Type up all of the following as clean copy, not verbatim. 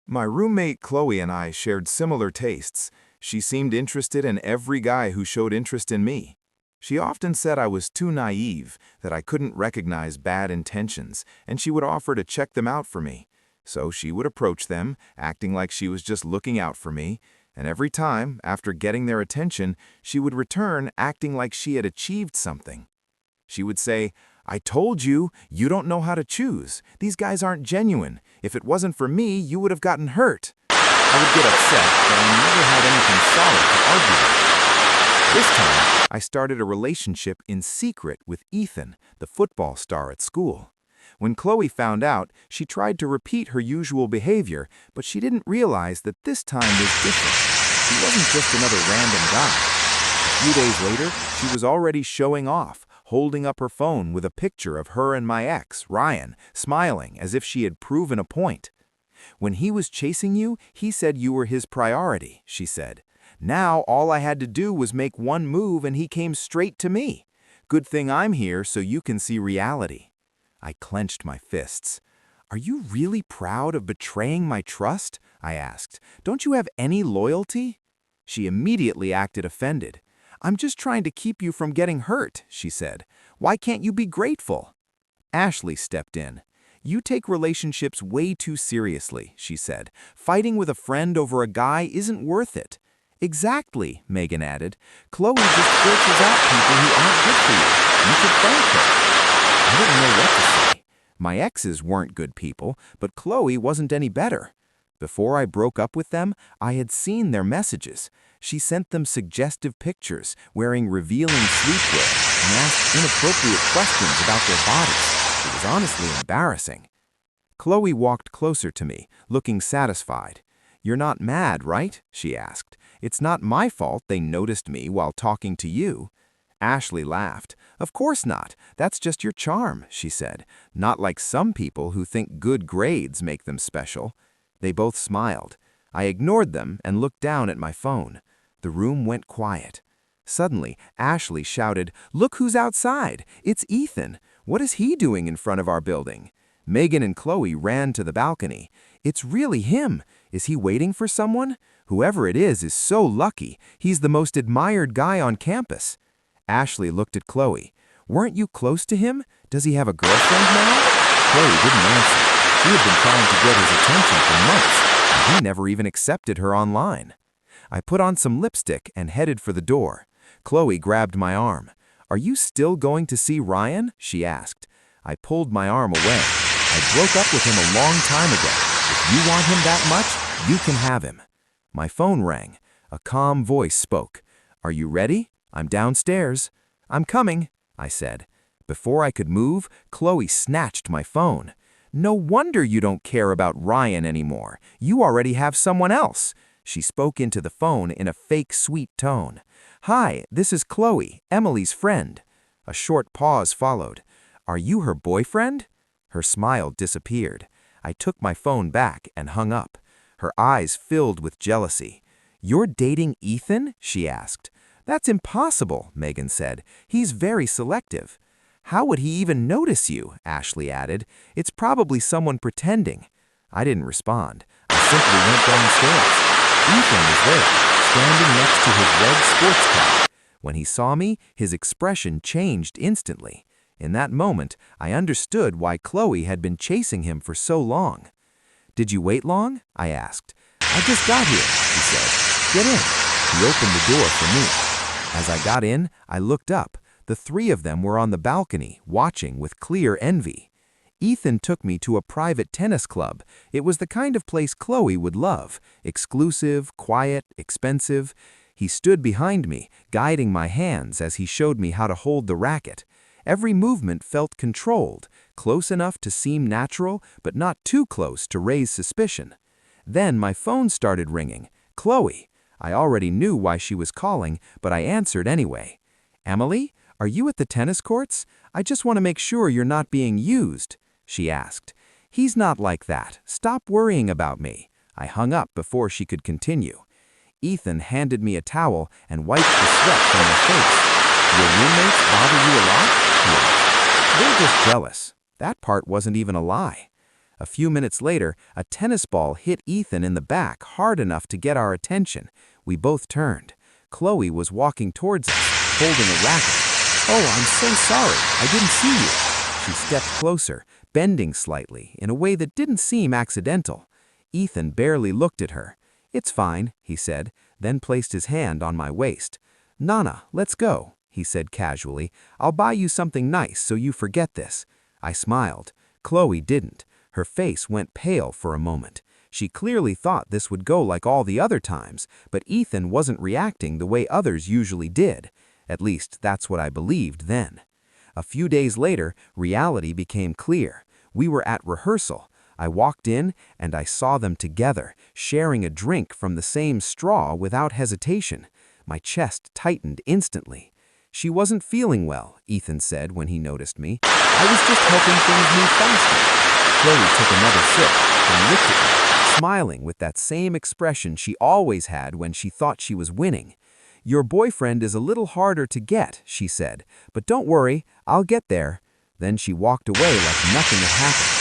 My roommate Chloe and I shared similar tastes. She seemed interested in every guy who showed interest in me. She often said I was too naive, that I couldn't recognize bad intentions, and she would offer to check them out for me. So she would approach them, acting like she was just looking out for me, and every time, after getting their attention, she would return acting like she had achieved something. She would say, "I told you, you don't know how to choose. These guys aren't genuine. If it wasn't for me, you would have gotten hurt." I would get upset, but I never had anything solid to argue with. This time, I started a relationship in secret with Ethan, the football star at school. When Chloe found out, she tried to repeat her usual behavior, but she didn't realize that this time was different. He wasn't just another random guy. A few days later, she was already showing off, holding up her phone with a picture of her and my ex, Ryan, smiling as if she had proven a point. "When he was chasing you, he said you were his priority," she said. "Now all I had to do was make one move and he came straight to me. Good thing I'm here so you can see reality." I clenched my fists. "Are you really proud of betraying my trust?" I asked. "Don't you have any loyalty?" She immediately acted offended. "I'm just trying to keep you from getting hurt," she said. "Why can't you be grateful?" Ashley stepped in. "You take relationships way too seriously," she said. "Fighting with a friend over a guy isn't worth it." "Exactly," Megan added. "Chloe just filters out people who aren't good for you. You should thank her." I didn't know what to say. My exes weren't good people, but Chloe wasn't any better. Before I broke up with them, I had seen their messages. She sent them suggestive pictures, wearing revealing sleepwear, and asked inappropriate questions about their bodies. It was honestly embarrassing. Chloe walked closer to me, looking satisfied. "You're not mad, right?" she asked. "It's not my fault they noticed me while talking to you." Ashley laughed. "Of course not. That's just your charm," she said. "Not like some people who think good grades make them special." They both smiled. I ignored them and looked down at my phone. The room went quiet. Suddenly, Ashley shouted, "Look who's outside! It's Ethan! What is he doing in front of our building?" Megan and Chloe ran to the balcony. "It's really him! Is he waiting for someone? Whoever it is so lucky. He's the most admired guy on campus." Ashley looked at Chloe. "Weren't you close to him? Does he have a girlfriend now?" Chloe didn't answer. She had been trying to get his attention for months, and he never even accepted her online. I put on some lipstick and headed for the door. Chloe grabbed my arm. "Are you still going to see Ryan?" she asked. I pulled my arm away. "I broke up with him a long time ago. If you want him that much, you can have him." My phone rang. A calm voice spoke. "Are you ready? I'm downstairs." "I'm coming," I said. Before I could move, Chloe snatched my phone. "No wonder you don't care about Ryan anymore. You already have someone else." She spoke into the phone in a fake sweet tone. "Hi, this is Chloe, Emily's friend." A short pause followed. "Are you her boyfriend?" Her smile disappeared. I took my phone back and hung up. Her eyes filled with jealousy. "You're dating Ethan?" she asked. "That's impossible," Megan said. "He's very selective." "How would he even notice you?" Ashley added. "It's probably someone pretending." I didn't respond. I simply went downstairs. Ethan was there, standing next to his red sports car. When he saw me, his expression changed instantly. In that moment, I understood why Chloe had been chasing him for so long. "Did you wait long?" I asked. "I just got here," he said. "Get in." He opened the door for me. As I got in, I looked up. The three of them were on the balcony, watching with clear envy. Ethan took me to a private tennis club. It was the kind of place Chloe would love. Exclusive, quiet, expensive. He stood behind me, guiding my hands as he showed me how to hold the racket. Every movement felt controlled, close enough to seem natural, but not too close to raise suspicion. Then my phone started ringing. Chloe. I already knew why she was calling, but I answered anyway. "Emily, are you at the tennis courts? I just want to make sure you're not being used," she asked. "He's not like that. Stop worrying about me." I hung up before she could continue. Ethan handed me a towel and wiped the sweat from my face. "Your roommates bother you a lot?" he asked. "They're just jealous." That part wasn't even a lie. A few minutes later, a tennis ball hit Ethan in the back hard enough to get our attention. We both turned. Chloe was walking towards us, holding a racket. "Oh, I'm so sorry. I didn't see you." She stepped closer, bending slightly, in a way that didn't seem accidental. Ethan barely looked at her. "It's fine," he said, then placed his hand on my waist. "Nana, let's go," he said casually. "I'll buy you something nice so you forget this." I smiled. Chloe didn't. Her face went pale for a moment. She clearly thought this would go like all the other times, but Ethan wasn't reacting the way others usually did. At least, that's what I believed then. A few days later, reality became clear. We were at rehearsal. I walked in, and I saw them together, sharing a drink from the same straw without hesitation. My chest tightened instantly. "She wasn't feeling well," Ethan said when he noticed me. "I was just helping things move faster." Chloe took another sip and looked at me, smiling with that same expression she always had when she thought she was winning. "Your boyfriend is a little harder to get," she said, "but don't worry, I'll get there." Then she walked away like nothing had happened.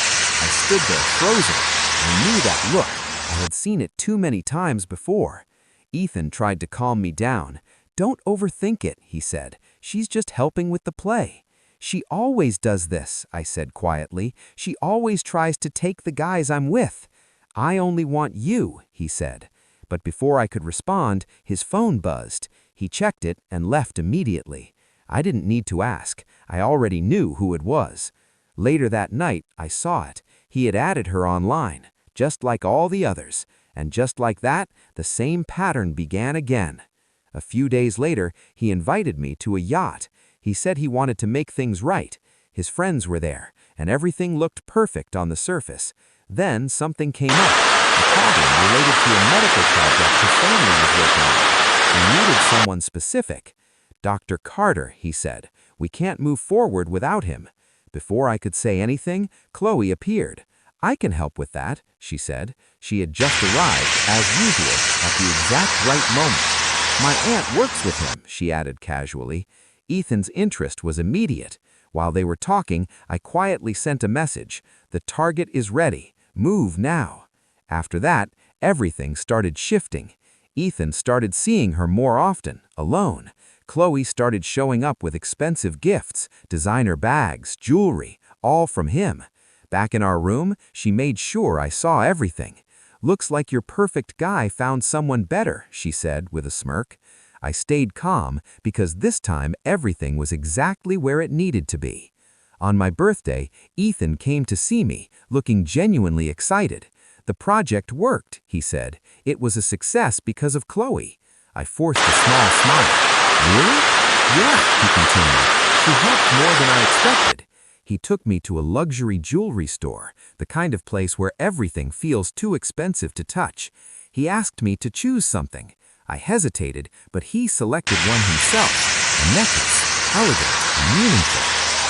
I stood there frozen. I knew that look. I had seen it too many times before. Ethan tried to calm me down. "Don't overthink it," he said. "She's just helping with the play." "She always does this," I said quietly. "She always tries to take the guys I'm with." "I only want you," he said. But before I could respond, his phone buzzed. He checked it and left immediately. I didn't need to ask. I already knew who it was. Later that night, I saw it. He had added her online, just like all the others. And just like that, the same pattern began again. A few days later, he invited me to a yacht. He said he wanted to make things right. His friends were there, and everything looked perfect on the surface. Then something came up, a problem related to a medical project his family was working on. They needed someone specific. "Dr. Carter," he said. "We can't move forward without him." Before I could say anything, Chloe appeared. "I can help with that," she said. She had just arrived, as usual, at the exact right moment. "My aunt works with him," she added casually. Ethan's interest was immediate. While they were talking, I quietly sent a message. "The target is ready. Move now." After that, everything started shifting. Ethan started seeing her more often, alone. Chloe started showing up with expensive gifts, designer bags, jewelry, all from him. Back in our room, she made sure I saw everything. "Looks like your perfect guy found someone better," she said with a smirk. I stayed calm because this time everything was exactly where it needed to be. On my birthday, Ethan came to see me, looking genuinely excited. "The project worked," he said. "It was a success because of Chloe." I forced a small smile. "Really?" "Yeah," he continued. "She helped more than I expected." He took me to a luxury jewelry store, the kind of place where everything feels too expensive to touch. He asked me to choose something. I hesitated, but he selected one himself, a necklace, elegant and meaningful.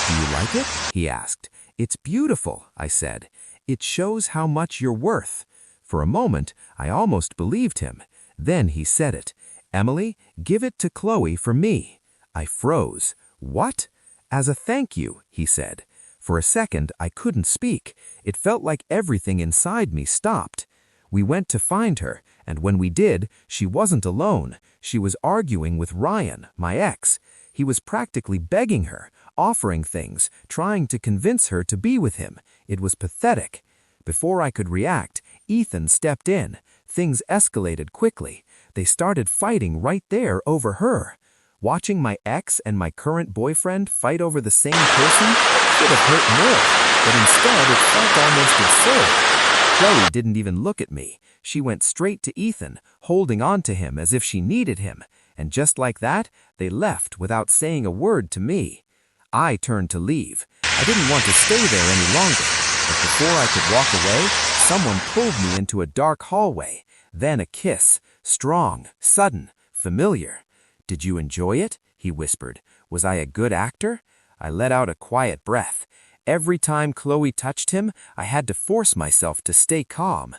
"Do you like it?" he asked. "It's beautiful," I said. "It shows how much you're worth." For a moment, I almost believed him. Then he said it. "Emily, give it to Chloe for me." I froze. "What?" "As a thank you," he said. For a second, I couldn't speak. It felt like everything inside me stopped. We went to find her, and when we did, she wasn't alone. She was arguing with Ryan, my ex. He was practically begging her, offering things, trying to convince her to be with him. It was pathetic. Before I could react, Ethan stepped in. Things escalated quickly. They started fighting right there over her. Watching my ex and my current boyfriend fight over the same person should have hurt more, but instead it felt almost absurd. Chloe didn't even look at me. She went straight to Ethan, holding on to him as if she needed him. And just like that, they left without saying a word to me. I turned to leave. I didn't want to stay there any longer. But before I could walk away, someone pulled me into a dark hallway. Then a kiss. Strong, sudden, familiar. "Did you enjoy it?" he whispered. "Was I a good actor?" I let out a quiet breath. Every time Chloe touched him, I had to force myself to stay calm.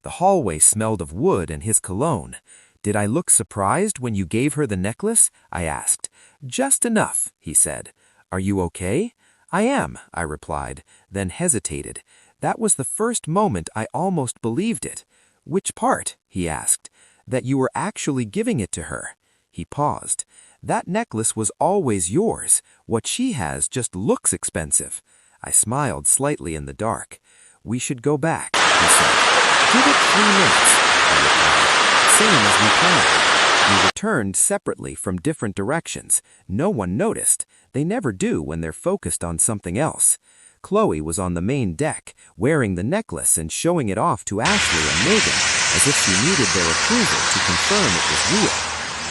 The hallway smelled of wood and his cologne. "Did I look surprised when you gave her the necklace?" I asked. "Just enough," he said. "Are you okay?" "I am," I replied, then hesitated. That was the first moment I almost believed it. "Which part?" he asked. "That you were actually giving it to her." He paused. "That necklace was always yours. What she has just looks expensive." I smiled slightly in the dark. "We should go back," he said. "Give it 3 minutes," I replied. "Same as we planned." We returned separately from different directions. No one noticed. They never do when they're focused on something else. Chloe was on the main deck, wearing the necklace and showing it off to Ashley and Megan, as if she needed their approval to confirm it was real.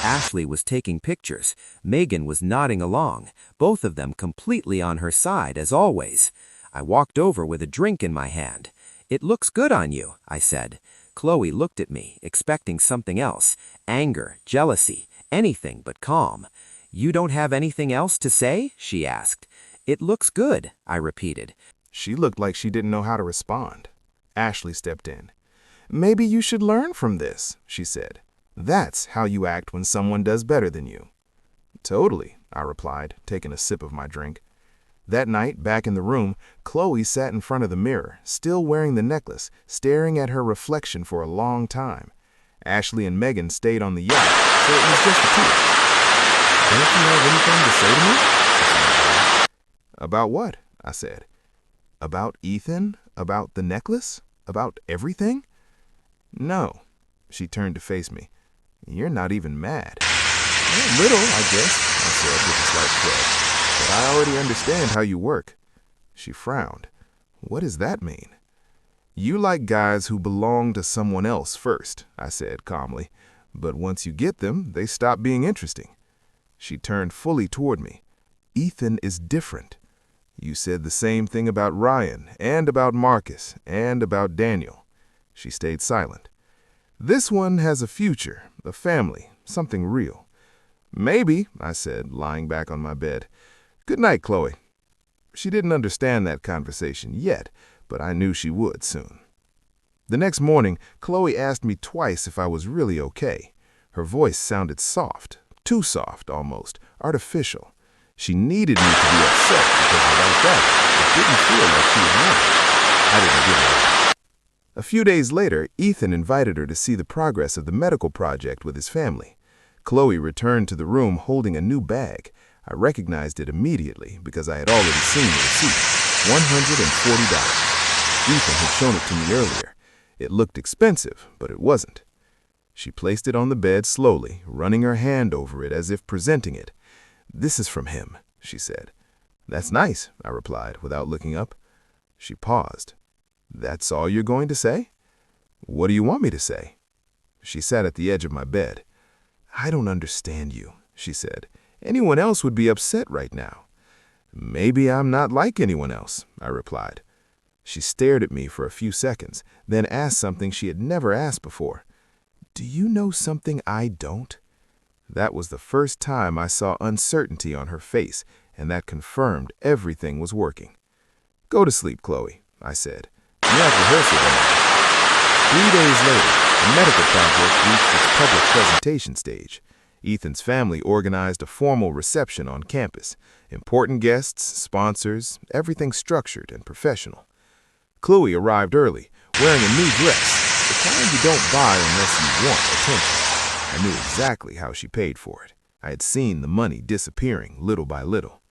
Ashley was taking pictures. Megan was nodding along, both of them completely on her side as always. I walked over with a drink in my hand. "It looks good on you," I said. Chloe looked at me, expecting something else. Anger, jealousy, anything but calm. "You don't have anything else to say?" she asked. "It looks good," I repeated. She looked like she didn't know how to respond. Ashley stepped in. "Maybe you should learn from this," she said. "That's how you act when someone does better than you." "Totally," I replied, taking a sip of my drink. That night, back in the room, Chloe sat in front of the mirror, still wearing the necklace, staring at her reflection for a long time. Ashley and Megan stayed on the yacht, so it was just the two of us. "Don't you have anything to say to me?" she finally asked. "About what?" I said. "About Ethan? About the necklace? About everything?" "No." She turned to face me. "You're not even mad." "A little, I guess," I said with a slight shrug. "But I already understand how you work." She frowned. "What does that mean?" "You like guys who belong to someone else first," I said calmly. "But once you get them, they stop being interesting." She turned fully toward me. "Ethan is different. You said the same thing about Ryan, and about Marcus, and about Daniel." She stayed silent. "This one has a future, a family, something real." "Maybe," I said, lying back on my bed. "Good night, Chloe." She didn't understand that conversation yet, but I knew she would soon. The next morning, Chloe asked me twice if I was really okay. Her voice sounded soft, too soft almost, artificial. She needed me to be upset because without that, it didn't feel like she had won. I didn't give her up. A few days later, Ethan invited her to see the progress of the medical project with his family. Chloe returned to the room holding a new bag. I recognized it immediately because I had already seen the receipt. $140. Ethan had shown it to me earlier. It looked expensive, but it wasn't. She placed it on the bed slowly, running her hand over it as if presenting it. "This is from him," she said. "That's nice," I replied without looking up. She paused. "That's all you're going to say?" "What do you want me to say?" She sat at the edge of my bed. "I don't understand you," she said. "Anyone else would be upset right now." "Maybe I'm not like anyone else," I replied. She stared at me for a few seconds, then asked something she had never asked before. "Do you know something I don't?" That was the first time I saw uncertainty on her face, and that confirmed everything was working. "Go to sleep, Chloe," I said. "You have rehearsal tonight." 3 days later, the medical project reached its public presentation stage. Ethan's family organized a formal reception on campus. Important guests, sponsors, everything structured and professional. Chloe arrived early, wearing a new dress, the kind you don't buy unless you want attention. I knew exactly how she paid for it. I had seen the money disappearing little by little.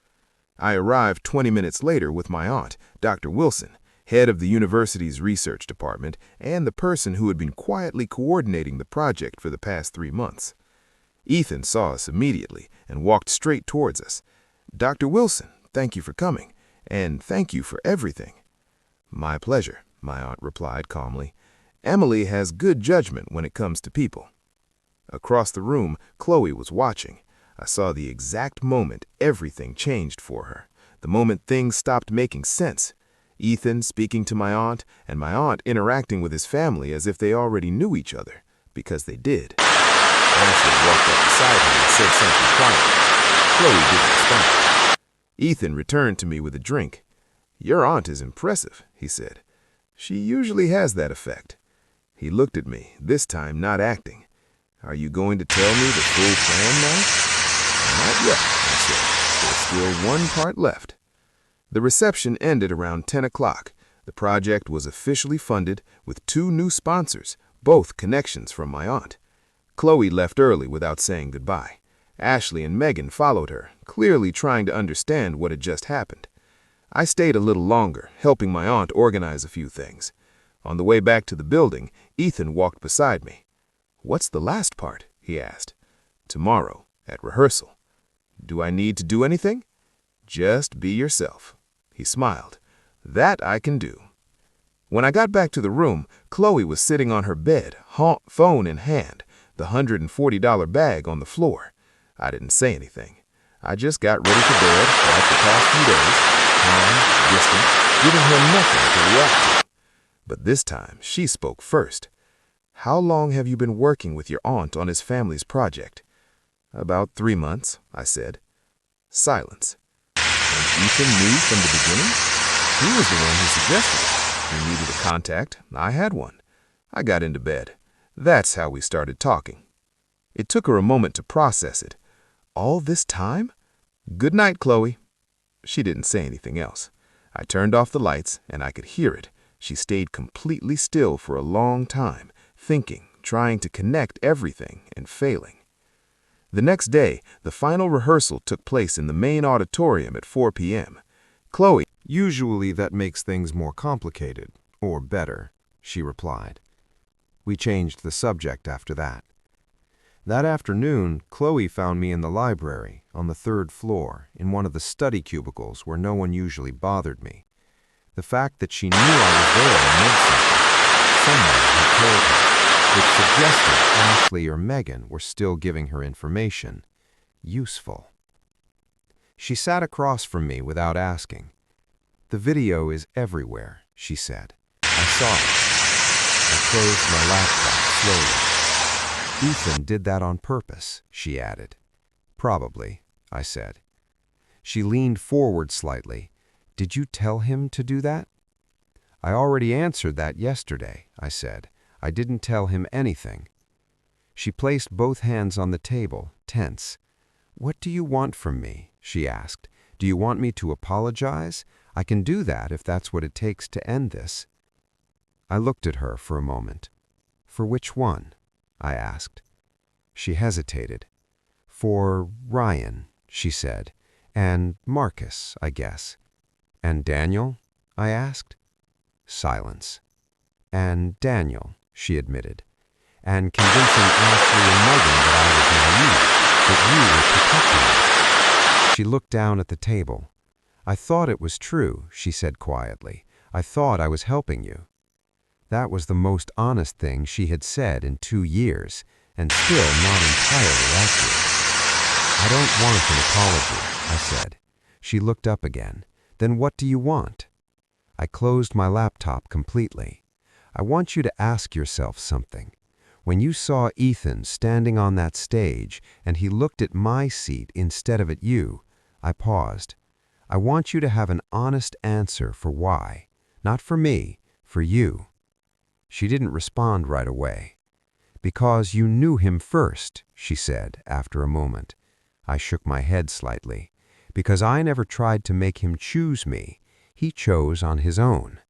I arrived 20 minutes later with my aunt, Dr. Wilson, head of the university's research department, and the person who had been quietly coordinating the project for the past 3 months. Ethan saw us immediately and walked straight towards us. "Dr. Wilson, thank you for coming, and thank you for everything." "My pleasure," my aunt replied calmly. "Emily has good judgment when it comes to people." Across the room, Chloe was watching. I saw the exact moment everything changed for her, the moment things stopped making sense. Ethan speaking to my aunt, and my aunt interacting with his family as if they already knew each other, because they did. Ashley walked up beside him and said something quietly. Chloe didn't respond. Ethan returned to me with a drink. "Your aunt is impressive," he said. "She usually has that effect." He looked at me, this time not acting. "Are you going to tell me the full plan now?" "Not yet," I said. "There's still one part left." The reception ended around 10 o'clock. The project was officially funded with 2 new sponsors, both connections from my aunt. Chloe left early without saying goodbye. Ashley and Megan followed her, clearly trying to understand what had just happened. I stayed a little longer, helping my aunt organize a few things. On the way back to the building, Ethan walked beside me. "What's the last part?" he asked. "Tomorrow, at rehearsal." "Do I need to do anything?" "Just be yourself." He smiled. "That I can do." When I got back to the room, Chloe was sitting on her bed, phone in hand, the $140 bag on the floor. I didn't say anything. I just got ready for bed, like the past few days, calm, distant, giving her nothing to react to. But this time, she spoke first. "How long have you been working with your aunt on his family's project?" "About 3 months," I said. Silence. "And Ethan knew from the beginning?" "He was the one who suggested it. He needed a contact. I had one. I got into bed. That's how we started talking." It took her a moment to process it. "All this time?" "Good night, Chloe." She didn't say anything else. I turned off the lights, and I could hear it. She stayed completely still for a long time, thinking, trying to connect everything, and failing. The next day, the final rehearsal took place in the main auditorium at 4 p.m. Chloe, "Usually that makes things more complicated, or better," she replied. We changed the subject after that. That afternoon, Chloe found me in the library, on the 3rd floor, in one of the study cubicles where no one usually bothered me. The fact that she knew I was there meant something. Someone had told her, which suggested Ashley or Megan were still giving her information. Useful. She sat across from me without asking. "The video is everywhere," she said. "I saw it." I closed my laptop slowly. "Ethan did that on purpose," she added. "Probably," I said. She leaned forward slightly. "Did you tell him to do that?" "I already answered that yesterday," I said. "I didn't tell him anything." She placed both hands on the table, tense. "What do you want from me?" she asked. "Do you want me to apologize? I can do that if that's what it takes to end this." I looked at her for a moment. "For which one?" I asked. She hesitated. "For Ryan," she said, "and Marcus, I guess." "And Daniel?" I asked. Silence. "And Daniel," she admitted. "And convincing Ashley and Megan that I was naive, that you were protecting me." She looked down at the table. "I thought it was true," she said quietly. "I thought I was helping you." That was the most honest thing she had said in 2 years, and still not entirely accurate. "I don't want an apology," I said. She looked up again. "Then what do you want?" I closed my laptop completely. "I want you to ask yourself something. When you saw Ethan standing on that stage and he looked at my seat instead of at you," I paused. "I want you to have an honest answer for why. Not for me, for you." She didn't respond right away. "Because you knew him first," she said after a moment. I shook my head slightly. "Because I never tried to make him choose me. He chose on his own."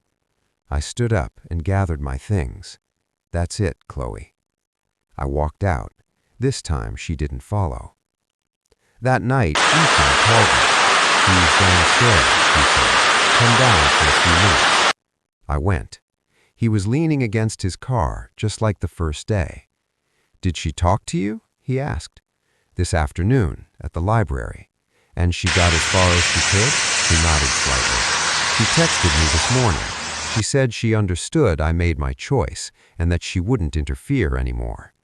I stood up and gathered my things. "That's it, Chloe." I walked out. This time she didn't follow. That night, Ethan called me. "He's downstairs," he said. "Come down for a few minutes." I went. He was leaning against his car, just like the first day. "Did she talk to you?" he asked. "This afternoon, at the library." "And she got as far as she could?" He nodded slightly. "She texted me this morning. She said she understood I made my choice and that she wouldn't interfere anymore."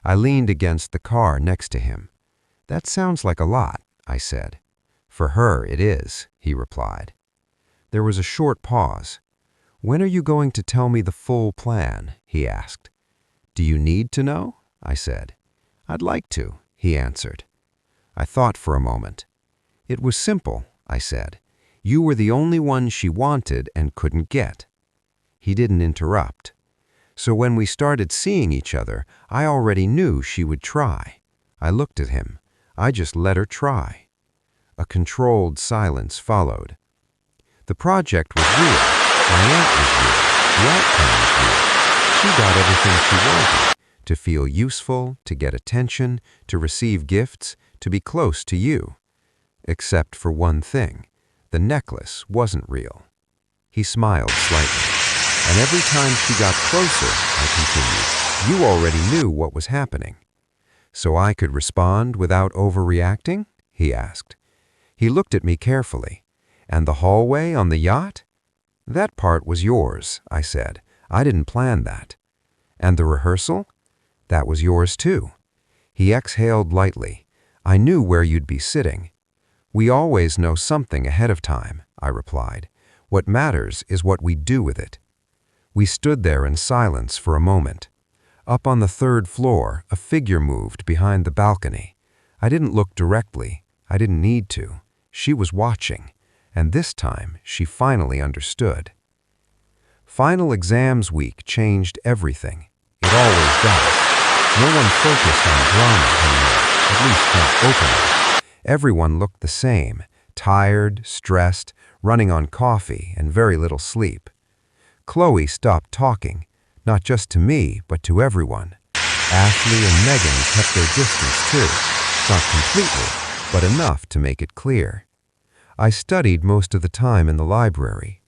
I leaned against the car next to him. "That sounds like a lot," I said. "For her, it is," he replied. There was a short pause. "When are you going to tell me the full plan?" he asked. "Do you need to know?" I said. "I'd like to," he answered. I thought for a moment. "It was simple," I said. "You were the only one she wanted and couldn't get." He didn't interrupt. "So when we started seeing each other, I already knew she would try." I looked at him. "I just let her try." A controlled silence followed. "The project was real. My aunt was real. The outcome was real. She got everything she wanted. To feel useful, to get attention, to receive gifts, to be close to you. Except for one thing. The necklace wasn't real. He smiled slightly. And every time she got closer, I continued, you already knew what was happening. So I could respond without overreacting? He asked. He looked at me carefully. And the hallway on the yacht? That part was yours, I said. I didn't plan that. And the rehearsal? That was yours too. He exhaled lightly. I knew where you'd be sitting. We always know something ahead of time, I replied. What matters is what we do with it. We stood there in silence for a moment. Up on the third floor, a figure moved behind the balcony. I didn't look directly. I didn't need to. She was watching, and this time she finally understood. Final exams week changed everything. It always does. No one focused on drama anymore, at least not openly. Everyone looked the same, tired, stressed, running on coffee and very little sleep. Chloe stopped talking, not just to me, but to everyone. Ashley and Megan kept their distance too, not completely, but enough to make it clear. I studied most of the time in the library,